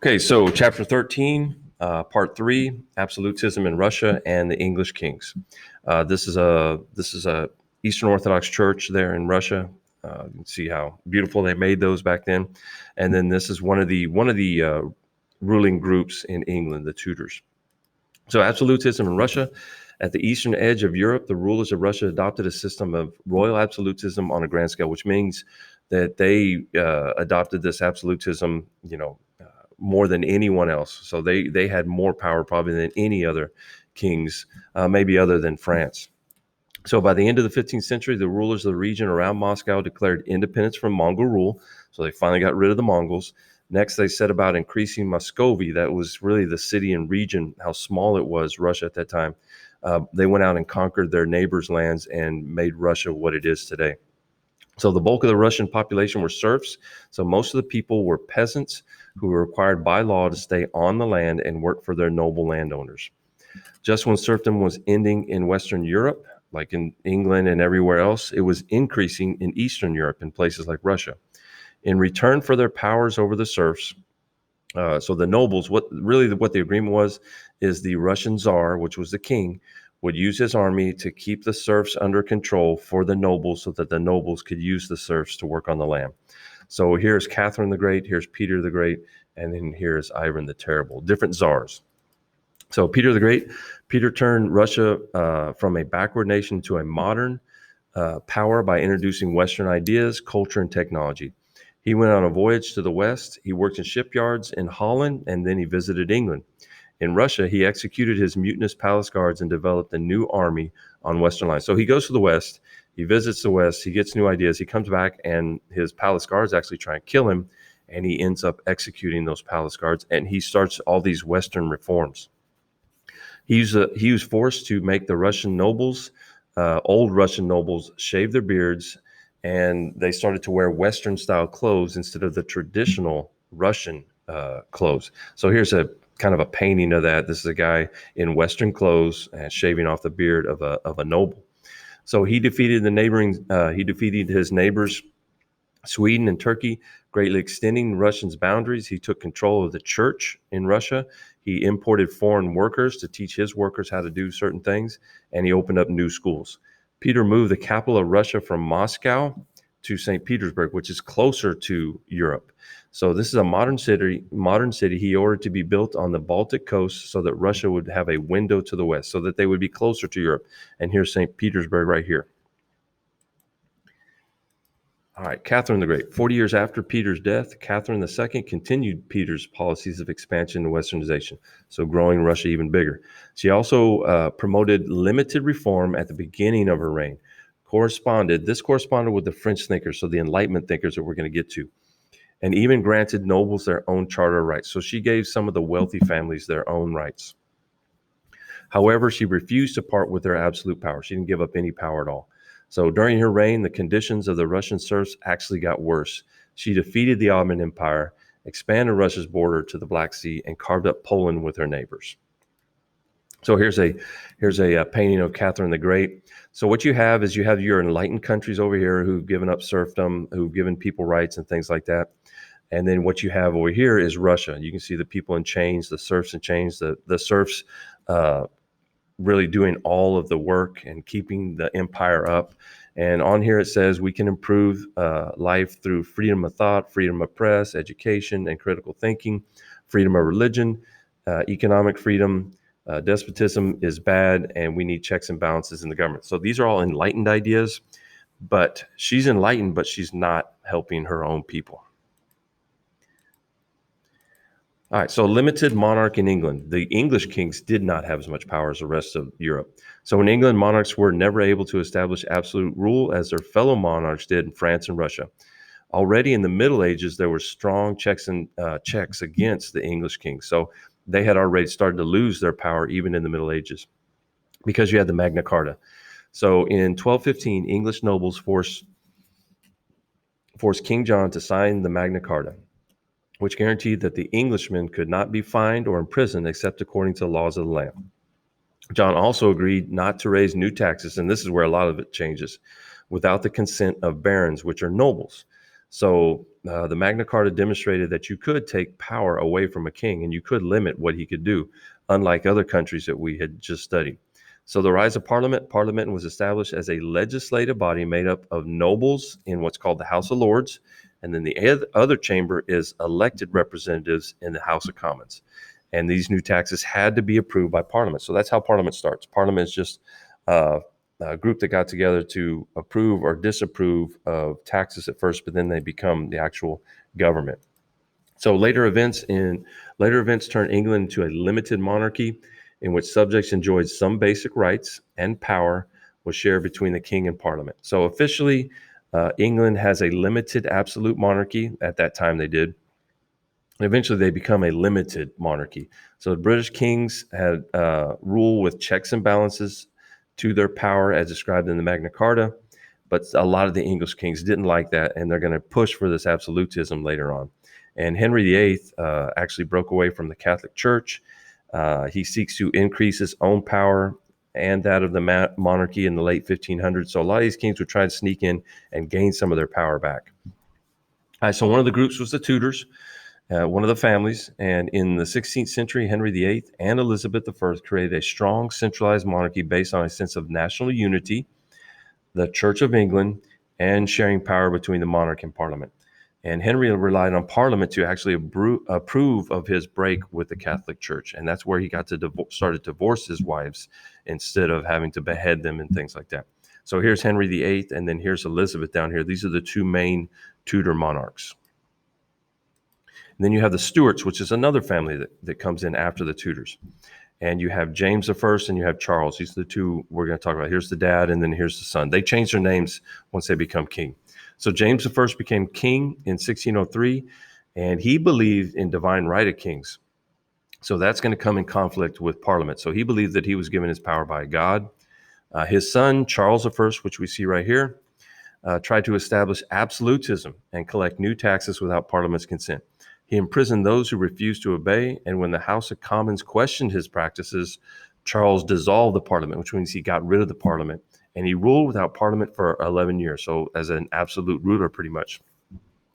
Okay, so chapter 13, part 3, Absolutism in Russia and the English Kings. This is a Eastern Orthodox church there in Russia. You can see how beautiful they made those back then. And then this is one of the ruling groups in England, the Tudors. So absolutism in Russia. At the eastern edge of Europe, the rulers of Russia adopted a system of royal absolutism on a grand scale, which means that they adopted this absolutism, more than anyone else. So they had more power probably than any other kings, maybe other than France. So by the end of the 15th century, the rulers of the region around Moscow declared independence from Mongol rule. So they finally got rid of the Mongols. Next, they set about increasing Muscovy. That was really the city and region, how small it was, Russia at that time. They went out and conquered their neighbors' lands and made Russia what it is today. So the bulk of the Russian population were serfs. So most of the people were peasants who were required by law to stay on the land and work for their noble landowners. Just when serfdom was ending in Western Europe, like in England and everywhere else, it was increasing in Eastern Europe in places like Russia. In return for their powers over the serfs, so the nobles, what the agreement was, is the Russian Tsar, which was the king, would use his army to keep the serfs under control for the nobles, so that the nobles could use the serfs to work on the land. So here's Catherine the Great, here's Peter the Great, and then here's Ivan the Terrible. Different czars. So Peter the Great, Peter turned Russia from a backward nation to a modern power by introducing Western ideas, culture, and technology. He went on a voyage to the West. He worked in shipyards in Holland, and then he visited England. In Russia, he executed his mutinous palace guards and developed a new army on Western lines. So he goes to the West, he visits the West, he gets new ideas, he comes back, and his palace guards actually try and kill him, and he ends up executing those palace guards, and he starts all these Western reforms. He was forced to make the Russian nobles, old Russian nobles, shave their beards, and they started to wear Western style clothes instead of the traditional Russian clothes. So here's a kind of a painting of that. This is a guy in Western clothes and shaving off the beard of a noble. So he defeated he defeated his neighbors, Sweden and Turkey, greatly extending Russia's boundaries. He took control of the church in Russia. He imported foreign workers to teach his workers how to do certain things, and he opened up new schools. Peter moved the capital of Russia from Moscow to St. Petersburg, which is closer to Europe. So this is a modern city. He ordered to be built on the Baltic coast so that Russia would have a window to the west, so that they would be closer to Europe. And here's St. Petersburg right here. All right, Catherine the Great. 40 years after Peter's death, Catherine II continued Peter's policies of expansion and westernization, so growing Russia even bigger. She also promoted limited reform at the beginning of her reign. This corresponded with the French thinkers, so the Enlightenment thinkers that we're going to get to, and even granted nobles their own charter rights. So she gave some of the wealthy families their own rights. However, she refused to part with their absolute power. She didn't give up any power at all. So during her reign, the conditions of the Russian serfs actually got worse. She defeated the Ottoman Empire, expanded Russia's border to the Black Sea, and carved up Poland with her neighbors. So here's a painting of Catherine the Great. So what you have is your enlightened countries over here who've given up serfdom, who've given people rights and things like that. And then what you have over here is Russia. You can see the people in chains, the serfs in chains, the serfs really doing all of the work and keeping the empire up. And on here it says we can improve life through freedom of thought, freedom of press, education, and critical thinking, freedom of religion, economic freedom. Despotism is bad, and we need checks and balances in the government. So these are all enlightened ideas, but she's enlightened, but she's not helping her own people. All right, so limited monarch in England. The English kings did not have as much power as the rest of Europe. So in England, monarchs were never able to establish absolute rule as their fellow monarchs did in France and Russia. Already in the Middle Ages, there were strong checks against the English kings. So they had already started to lose their power even in the Middle Ages because you had the Magna Carta. So in 1215, English nobles forced King John to sign the Magna Carta, which guaranteed that the Englishmen could not be fined or imprisoned except according to the laws of the land. John also agreed not to raise new taxes, and this is where a lot of it changes, without the consent of barons, which are nobles. So The Magna Carta demonstrated that you could take power away from a king and you could limit what he could do, unlike other countries that we had just studied. So the rise of Parliament was established as a legislative body made up of nobles in what's called the House of Lords, and then the other chamber is elected representatives in the House of Commons. And these new taxes had to be approved by Parliament. So that's how Parliament starts. Parliament is just a group that got together to approve or disapprove of taxes at first, but then they become the actual government. So later events turned England into a limited monarchy in which subjects enjoyed some basic rights and power was shared between the king and parliament. So officially, England has a limited absolute monarchy. At that time they did. Eventually they become a limited monarchy. So the British kings had rule with checks and balances to their power as described in the Magna Carta. But a lot of the English kings didn't like that, and they're going to push for this absolutism later on. And Henry VIII actually broke away from the Catholic Church. He seeks to increase his own power and that of the monarchy in the late 1500s. So a lot of these kings would try to sneak in and gain some of their power back. All right, so one of the groups was the Tudors, one of the families. And in the 16th century, Henry VIII and Elizabeth I created a strong centralized monarchy based on a sense of national unity, the Church of England, and sharing power between the monarch and parliament. And Henry relied on parliament to actually approve of his break with the Catholic Church. And that's where he got to started to divorce his wives instead of having to behead them and things like that. So here's Henry VIII, and then here's Elizabeth down here. These are the two main Tudor monarchs. And then you have the Stuarts, which is another family that comes in after the Tudors. And you have James I and you have Charles. These are the two we're going to talk about. Here's the dad, and then here's the son. They changed their names once they become king. So James I became king in 1603, and he believed in divine right of kings. So that's going to come in conflict with Parliament. So he believed that he was given his power by God. His son, Charles I, which we see right here, tried to establish absolutism and collect new taxes without Parliament's consent. He imprisoned those who refused to obey, and when the House of Commons questioned his practices, Charles dissolved the Parliament, which means he got rid of the Parliament, and he ruled without Parliament for 11 years, so as an absolute ruler pretty much.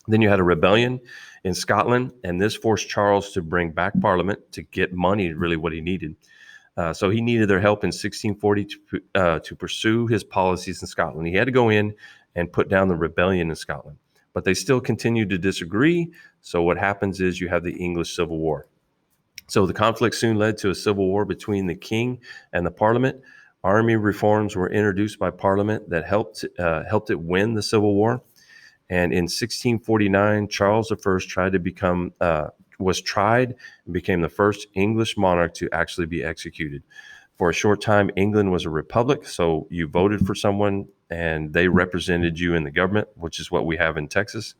Then you had a rebellion in Scotland, and this forced Charles to bring back Parliament to get money, really what he needed. So he needed their help in 1640 to pursue his policies in Scotland. He had to go in and put down the rebellion in Scotland. But they still continued to disagree. So what happens is you have the English Civil War. So the conflict soon led to a civil war between the king and the parliament. Army reforms were introduced by parliament that helped it win the Civil War. And in 1649, Charles I was tried and became the first English monarch to actually be executed. For a short time, England was a republic, so you voted for someone and they represented you in the government, which is what we have in Texas.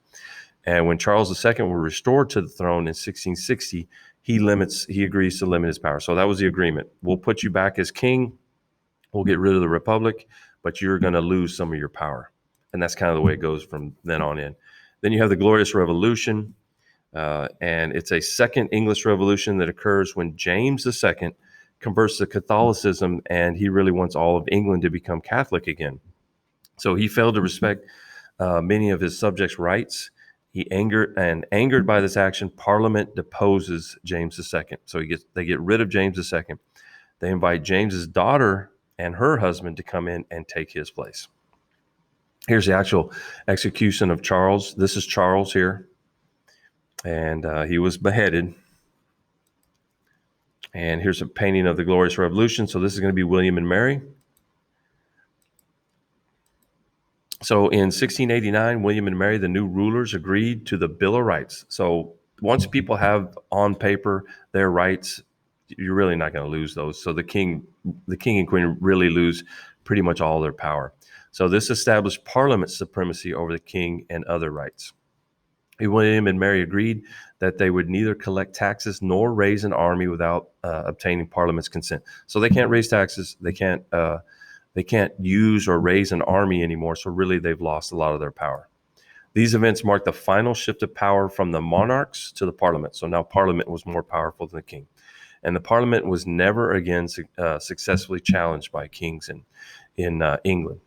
And when Charles II was restored to the throne in 1660, he agrees to limit his power. So that was the agreement. We'll put you back as king, we'll get rid of the republic, but you're going to lose some of your power. And that's kind of the way it goes from then on in. Then you have the Glorious Revolution, and it's a second English Revolution that occurs when James II converts to Catholicism, and he really wants all of England to become Catholic again. So he failed to respect many of his subjects' rights. Angered by this action, Parliament deposes James II. So they get rid of James II. They invite James's daughter and her husband to come in and take his place. Here's the actual execution of Charles. This is Charles here, and he was beheaded. And here's a painting of the Glorious Revolution. So this is going to be William and Mary. So in 1689, William and Mary, the new rulers, agreed to the Bill of Rights. So once people have on paper their rights, you're really not going to lose those. So the king and queen really lose pretty much all their power. So this established Parliament's supremacy over the king and other rights. William and Mary agreed that they would neither collect taxes nor raise an army without obtaining Parliament's consent. So they can't raise taxes. They can't use or raise an army anymore. So really, they've lost a lot of their power. These events marked the final shift of power from the monarchs to the Parliament. So now Parliament was more powerful than the king. And the Parliament was never again successfully challenged by kings in England.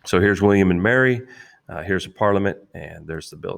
So here's William and Mary. Here's a Parliament, and there's the Bill of